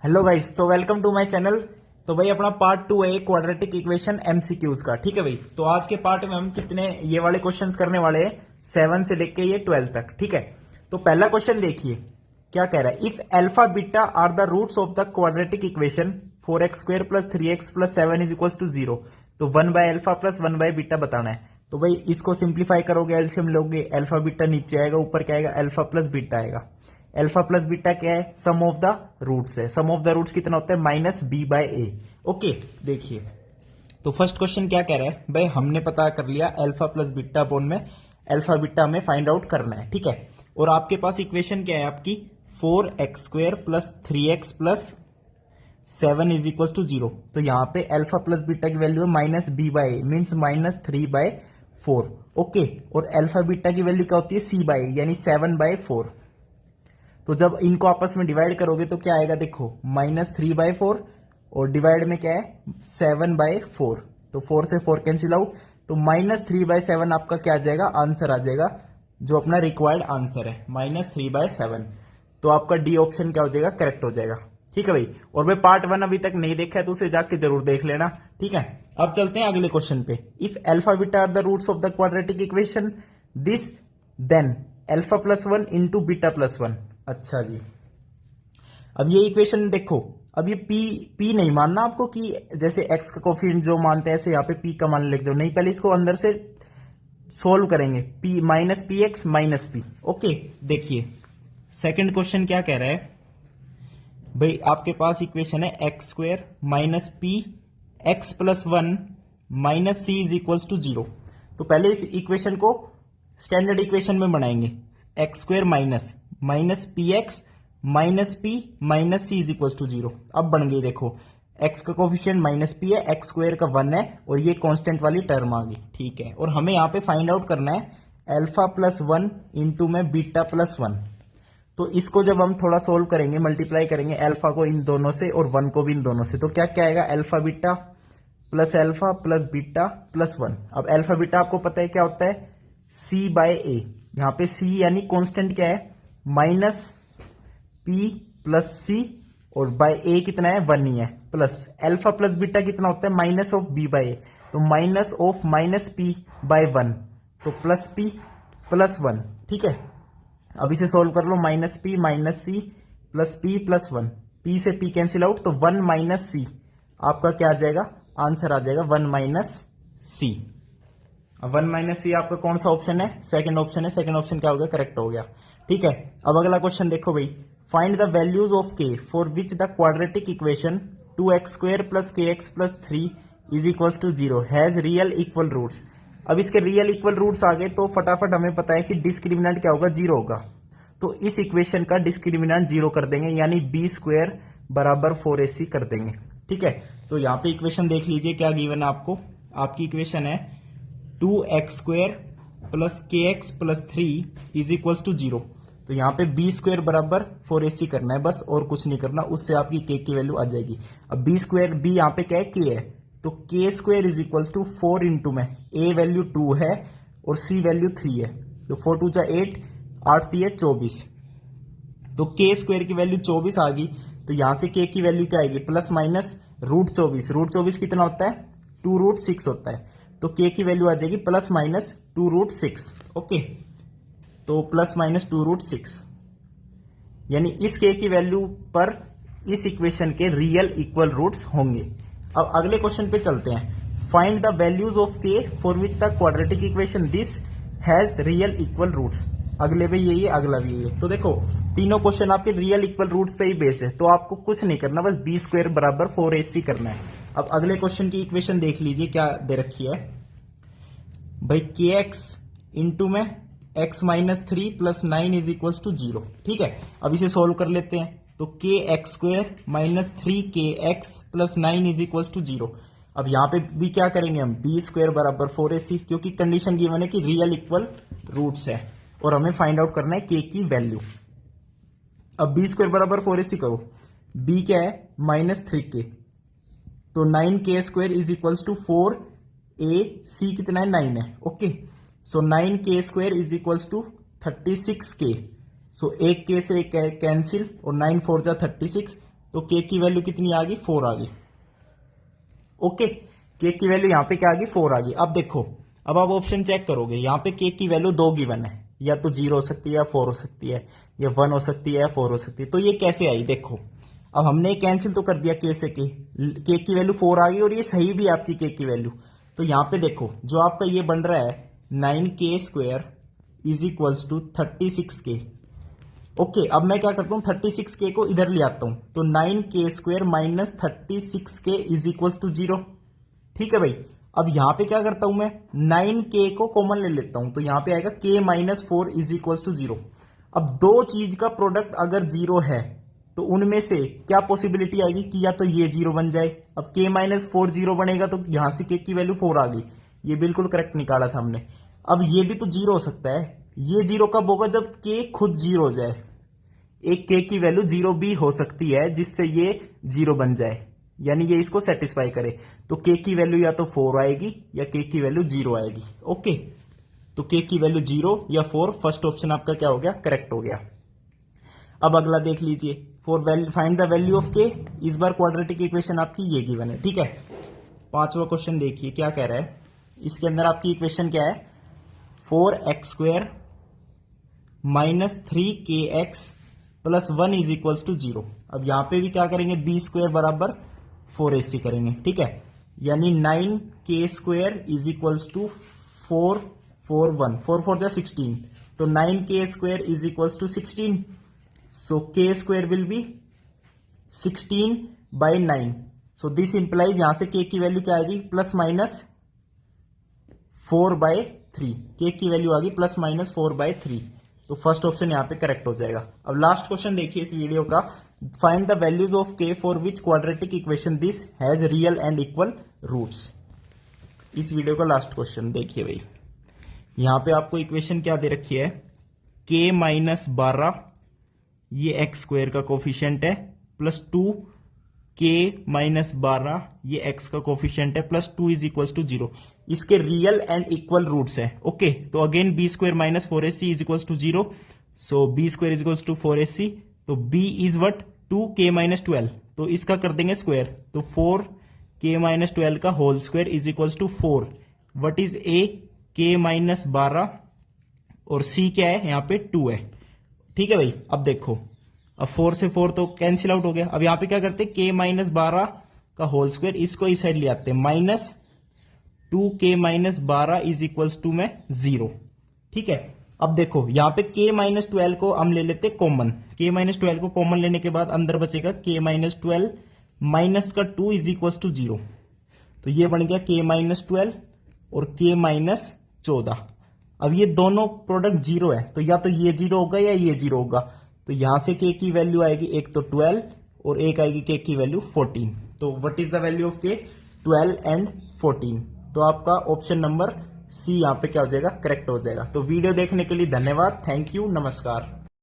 Hello guys, तो welcome to my channel. तो भाई अपना पार्ट 2 है क्वाड्रेटिक इक्वेशन एमसीक्यूज का। ठीक है भाई, तो आज के पार्ट में हम कितने ये वाले क्वेश्चंस करने वाले हैं 7 से लेके ये 12 तक। ठीक है, तो पहला क्वेश्चन देखिए क्या कह रहा है। If alpha beta are the roots of the quadratic equation 4x² plus 3x plus 7 is equal to 0, तो 1/अल्फा प्लस 1/बीटा बताना है। तो भाई इसको सिंप्लीफाई करोगे, एलसीएम लोगे, अल्फा बीटा नीचे आएगा, ऊपर क्या आएगा, अल्फा प्लस बीटा आएगा। अल्फा प्लस बीटा क्या है, सम ऑफ द रूट्स है। सम ऑफ द रूट्स कितना होता है, -b/a। ओके, देखिए तो फर्स्ट क्वेश्चन क्या कह रहा है भाई, हमने पता कर लिया अल्फा प्लस बीटा अपॉन में अल्फा बीटा हमें फाइंड आउट करना है। ठीक है, और आपके पास इक्वेशन क्या है आपकी, 4x² plus 3x plus 7 is equal to 0। तो यहां पे अल्फा प्लस बीटा की वैल्यू है -b/a, मीन्स -3/4। ओके, और अल्फा बीटा की वैल्यू क्या होती है, c/a, यानी 7/4। तो जब इनको आपस में डिवाइड करोगे तो क्या आएगा, देखो -3/4 और डिवाइड में क्या है 7/4। तो 4 से 4 कैंसिल आउट, तो -3/7 आपका क्या आ जाएगा, आंसर आ जाएगा, जो अपना रिक्वायर्ड आंसर है -3/7। तो आपका डी ऑप्शन क्या हो जाएगा, करेक्ट हो जाएगा। ठीक है भाई, और मैं पार्ट 1 अभी तक नहीं देखा है तो उसे जाके जरूर देख लेना। ठीक है, अब चलते हैं अगले क्वेश्चन पे। If alpha beta are the roots of the quadratic equation this, then alpha plus 1 into beta plus 1। अच्छा जी, अब ये इक्वेशन देखो, अब ये p नहीं मानना आपको कि जैसे x का कोफिशिएंट जो मानते हैं ऐसे यहाँ पे p का मान लिख दो, नहीं, पहले इसको अंदर से सोल्व करेंगे, p -px minus p। Okay, देखिए सेकंड क्वेश्चन क्या कह रहा है भाई, आपके पास इक्वेशन है x² minus p x plus 1 minus c is equals to 0। तो पहले इस इक्वेशन को स्टैंडर्ड इक्वेशन में बनाएंगे, x² minus px minus p minus c is equal to 0। अब बन गई, देखो x का कोफिशिएंट -p है, x² का 1 है, और ये कांस्टेंट वाली टर्म आ गई। ठीक है, और हमें यहाँ पे फाइंड आउट करना है अल्फा प्लस 1 इंटू में बीटा प्लस 1। तो इसको जब हम थोड़ा सोल्व करेंगे, मल्टीप्लाई करेंगे अल्फा को इन दोनों से और 1 को भी इन दोनों से, तो क्या क्या आएगा, alpha beta plus beta plus 1। अब अल्फा बीटा आपको पता है क्या होता है, c/a। यहाँ पे c यानी कांस्टेंट क्या है, -p प्लस सी, और बाय a कितना है, 1 ही है, प्लस अल्फा प्लस बीटा कितना होता है, माइनस ऑफ b/a, तो माइनस ऑफ -p/1, तो प्लस p प्लस 1। ठीक है, अब इसे सोल्व कर लो, -p minus c plus p plus 1, p से p कैंसिल आउट, तो 1 माइनस सी, आपका क्या आ जाएगा, आंसर आ जाएगा 1 माइनस सी। अब 1 माइनस सी आपका कौन सा ऑप्शन है, सेकंड ऑप्शन है। सेकंड ऑप्शन क्या हो गया, करेक्ट हो गया। ठीक है, अब अगला क्वेश्चन देखो भाई, find the values of k for which the quadratic equation 2x² plus kx plus 3 is equals to 0 has real equal roots. अब इसके रियल इक्वल रूट्स आ गए तो फटाफट हमें पता है कि डिस्क्रिमिनेंट क्या होगा, 0 होगा। तो इस इक्वेशन का डिस्क्रिमिनेंट 0 कर देंगे, यानी b² बराबर 4ac कर देंगे। ठीक है, तो यहाँ पे इक्वेशन देख लीजिए क्या गिवन है आपको। आपकी इक्वेशन है 2x² plus kx plus 3 is equals to 0। तो यहाँ पे b² बराबर 4ac करना है बस, और कुछ नहीं करना, उससे आपकी k की वैल्यू आ जाएगी। अब b यहाँ पे क्या है, k है, तो k² is equals to 4 into में a वैल्यू 2 है और c वैल्यू 3 है, तो 4 2 जा 8, 8 3 24, तो k² की वैल्यू 24 आ गई। तो यहां से k की वैल्यू क्या आएगी, प्लस माइनस √24। √24 कितना होता है, 2√6 होता है, तो k की वैल्यू आ जाएगी प्लस माइनस 2√6। ओके, तो प्लस माइनस 2√6, यानी इस k की वैल्यू पर इस इक्वेशन के रियल इक्वल रूट्स होंगे। अब अगले क्वेश्चन पे चलते हैं, find the values of k for which the quadratic equation this has real equal roots. अगले भी यही है, अगला भी यही है। तो देखो तीनों क्वेश्चन आपके रियल इक्वल रूट्स पे ही बेस है, तो आपको कुछ नहीं करना, बस b² बराबर 4ac करना है। अब अगले क्वेश्चन की इक्वेशन देख लीजिए क्या दे रखी है भाई, kx इंटू में x minus 3 plus 9 is equal to 0। ठीक है, अब इसे सोल्व कर लेते हैं, तो kx² minus 3kx plus 9 is equal to 0। अब यहाँ पे भी क्या करेंगे हम, b² बराबर 4ac, क्योंकि कंडीशन गिवन है कि रियल इक्वल रूट्स है और हमें फाइंड आउट करना है k की वैल्यू। अब b² बराबर 4ac करो, b क्या है, -3k, तो 9k² is equals to 4ac कितना है, 9 है। Okay, so 9k² is equals to 36k, so एक के से कैंसिल और 9 4 जा 36, तो के की वैल्यू कितनी आ गई, 4 आ गई। ओके, के की वैल्यू यहां पे क्या आ गई, 4 आ गई। अब देखो, अब आप ऑप्शन चेक करोगे, यहां पे के की वैल्यू 2 गिवन है, या तो 0 हो सकती है या 4 हो सकती है, या 1 हो सकती है या 4 हो सकती है। तो ये कैसे आई, देखो अब हमने कैंसिल तो कर दिया के से, के की वैल्यू 4 आ गई और ये सही भी है आपकी के की वैल्यू। तो यहां पे देखो जो आपका ये बन रहा है 9k² is equals to 36k। Okay, अब मैं क्या करता हूं, 36k को इधर ले आता हूं, तो 9k² minus 36k is equals to 0। ठीक है भाई, अब यहां पे क्या करता हूं मैं, 9k को कॉमन ले लेता हूं, तो यहां पे आएगा k minus 4 is equals to 0। अब दो चीज का प्रोडक्ट अगर 0 है तो उनमें से क्या पॉसिबिलिटी आएगी कि या तो ये 0 बन जाए। अब k माइनस 4 0 बनेगा, तो यहां से k की वैल्यू 4 आ गई, ये बिल्कुल करेक्ट निकाला था हमने। अब ये भी तो 0 हो सकता है, ये 0 कब होगा, जब k खुद 0 हो जाए। एक k की वैल्यू 0 भी हो सकती है जिससे ये 0 बन जाए, यानी ये इसको सेटिस्फाई करे। तो k की वैल्यू या तो 4 आएगी या k की वैल्यू 0 आएगी। ओके, तो k की वैल्यू 0 या 4, फर्स्ट ऑप्शन आपका क्या हो गया, करेक्ट हो गया। अब अगला देख लीजिए, find the value of k। इस बार क्वाड्रेटिक इक्वेशन आपकी ये गिवन है, ठीक है। पांचवा क्वेश्चन देखिए क्या कह रहा है, इसके अंदर आपकी इक्वेशन क्या है, 4x² minus 3kx plus 1 is equals to 0। अब यहां पे भी क्या करेंगे, b² बराबर 4ac करेंगे, ठीक है। यानी 9k² इज इक्वल्स टू 4 4 1 4 4 16, तो 9k² is equals to 16। So k² will be 16 by 9। So this implies यहां से k की वैल्यू क्या आएगी, प्लस माइनस 4/3। k की वैल्यू आ गई प्लस माइनस 4/3, तो फर्स्ट ऑप्शन यहां पे करेक्ट हो जाएगा। अब लास्ट क्वेश्चन देखिए इस वीडियो का, find the values of k for which quadratic equation this has real and equal roots. इस वीडियो का लास्ट क्वेश्चन देखिए भाई, यहां पे आपको इक्वेशन क्या दे रखी है, k माइनस 12 ये x² का कोफिशिएंट है, प्लस 2 k माइनस 12 ये x का कोफिशिएंट है, प्लस 2 इज इक्वल टू 0। इसके रियल एंड इक्वल रूट्स है। ओके, तो again b² minus 4ac is equal to 0, so b² is equal to 4ac, तो b is what 2k minus 12, तो इसका कर देंगे स्क्वायर, तो 4k माइनस 12 का whole square is equal to 4। What is a, k minus 12 और c क्या है यहाँ पे 2 है, ठीक है भाई। अब देखो, अब 4 से 4 तो कैंसिल आउट हो गया। अब यहां पे क्या करते हैं, k माइनस 12 का होल स्क्वायर, इसको इस साइड ले आते हैं, minus 2k minus 12 is equals to में 0, ठीक है। अब देखो यहां पे k माइनस 12 को हम ले लेते कॉमन, k माइनस 12 को कॉमन लेने के बाद अंदर बचेगा k माइनस 12 माइनस का 2 इज इक्वल्स टू 0, तो ये बन गया k माइनस 12 और k माइनस 14। अब ये दोनों प्रोडक्ट 0 है, तो या तो ये 0 होगा या ये 0 होगा, तो यहां से k की वैल्यू आएगी एक तो 12 और एक आएगी k की वैल्यू 14। तो what is the value of k, 12 and 14। तो आपका ऑप्शन नंबर सी यहां पे क्या हो जाएगा, करेक्ट हो जाएगा। तो वीडियो देखने के लिए धन्यवाद, थैंक यू, नमस्कार।